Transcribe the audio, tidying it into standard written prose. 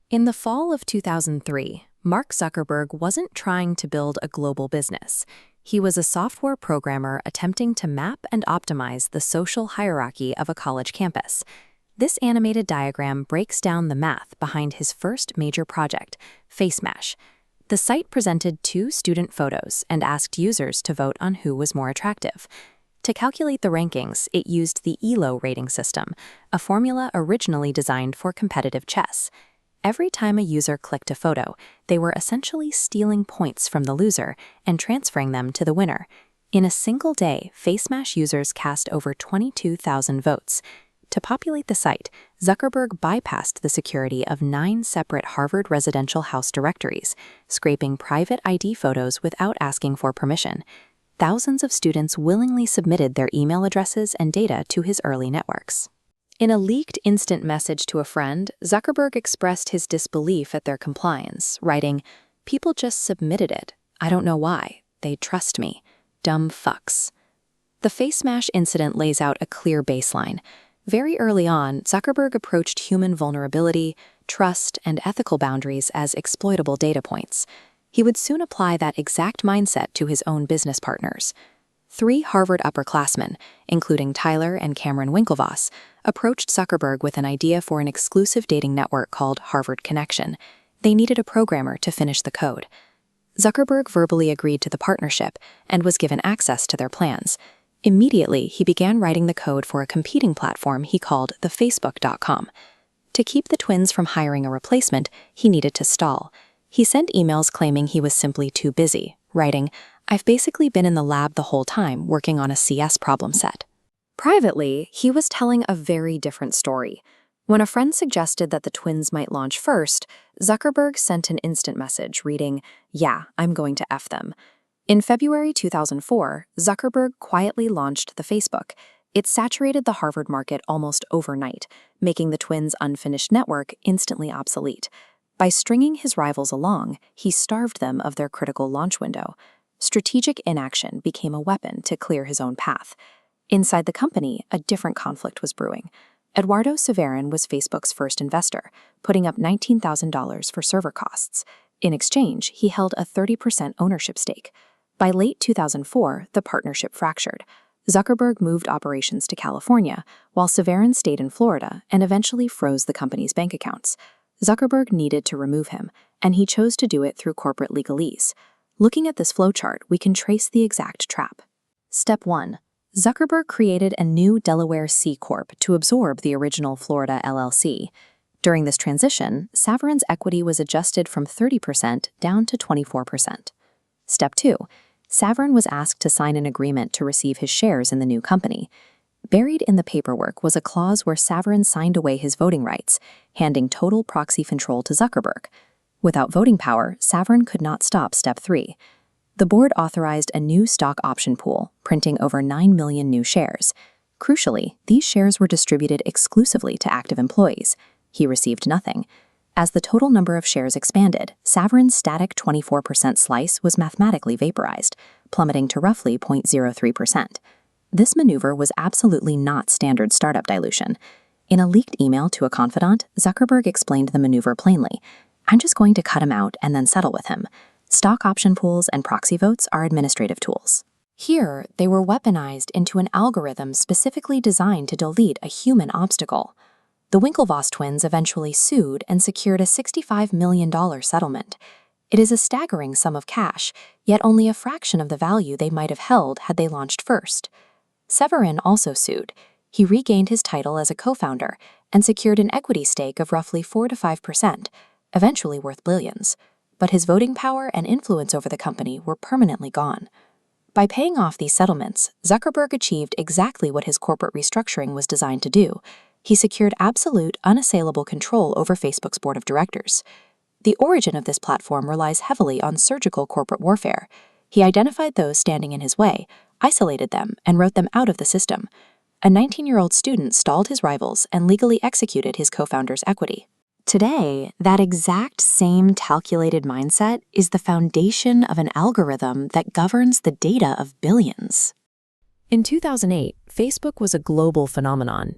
In the fall of 2003, Mark Zuckerberg wasn't trying to build a global business. He was a software programmer attempting to map and optimize the social hierarchy of a college campus. This animated diagram breaks down the math behind his first major project, FaceMash. The site presented two student photos and asked users to vote on who was more attractive. To calculate the rankings, it used the ELO rating system, a formula originally designed for competitive chess. Every time a user clicked a photo, they were essentially stealing points from the loser and transferring them to the winner. In a single day, FaceMash users cast over 22,000 votes. To populate the site, Zuckerberg bypassed the security of 9 separate Harvard residential house directories, scraping private ID photos without asking for permission. Thousands of students willingly submitted their email addresses and data to his early networks. In a leaked instant message to a friend, Zuckerberg expressed his disbelief at their compliance, writing, "People just submitted it. I don't know why. They trust me. Dumb fucks." The FaceMash incident lays out a clear baseline. Very early on, Zuckerberg approached human vulnerability, trust, and ethical boundaries as exploitable data points. He would soon apply that exact mindset to his own business partners. 3 Harvard upperclassmen, including Tyler and Cameron Winklevoss, approached Zuckerberg with an idea for an exclusive dating network called Harvard Connection. They needed a programmer to finish the code. Zuckerberg verbally agreed to the partnership and was given access to their plans. Immediately, he began writing the code for a competing platform he called the Facebook.com. To keep the twins from hiring a replacement, he needed to stall. He sent emails claiming he was simply too busy, writing, "I've basically been in the lab the whole time working on a CS problem set." Privately, he was telling a very different story. When a friend suggested that the twins might launch first, Zuckerberg sent an instant message reading, "Yeah, I'm going to F them." In February 2004, Zuckerberg quietly launched the Facebook. It saturated the Harvard market almost overnight, making the twins' unfinished network instantly obsolete. By stringing his rivals along, he starved them of their critical launch window. Strategic inaction became a weapon to clear his own path. Inside the company, a different conflict was brewing. Eduardo Saverin was Facebook's first investor, putting up $19,000 for server costs. In exchange, he held a 30% ownership stake. By late 2004, the partnership fractured. Zuckerberg moved operations to California, while Saverin stayed in Florida and eventually froze the company's bank accounts. Zuckerberg needed to remove him, and he chose to do it through corporate legalese. Looking at this flowchart, we can trace the exact trap. Step 1. Zuckerberg created a new Delaware C Corp to absorb the original Florida LLC. During this transition, Saverin's equity was adjusted from 30% down to 24%. Step 2. Saverin was asked to sign an agreement to receive his shares in the new company. Buried in the paperwork was a clause where Saverin signed away his voting rights, handing total proxy control to Zuckerberg. Without voting power, Saverin could not stop Step 3. The board authorized a new stock option pool, printing over 9 million new shares. Crucially, these shares were distributed exclusively to active employees. He received nothing. As the total number of shares expanded, Saverin's static 24% slice was mathematically vaporized, plummeting to roughly 0.03%. This maneuver was absolutely not standard startup dilution. In a leaked email to a confidant, Zuckerberg explained the maneuver plainly. "I'm just going to cut him out and then settle with him. Stock option pools and proxy votes are administrative tools." Here, they were weaponized into an algorithm specifically designed to delete a human obstacle. The Winklevoss twins eventually sued and secured a $65 million settlement. It is a staggering sum of cash, yet only a fraction of the value they might have held had they launched first. Saverin also sued. He regained his title as a co-founder and secured an equity stake of roughly 4 to 5%, eventually worth billions. But his voting power and influence over the company were permanently gone. By paying off these settlements, Zuckerberg achieved exactly what his corporate restructuring was designed to do. He secured absolute, unassailable control over Facebook's board of directors. The origin of this platform relies heavily on surgical corporate warfare. He identified those standing in his way, isolated them, and wrote them out of the system. A 19-year-old student stalled his rivals and legally executed his co-founder's equity. Today, that exact same calculated mindset is the foundation of an algorithm that governs the data of billions. In 2008, Facebook was a global phenomenon.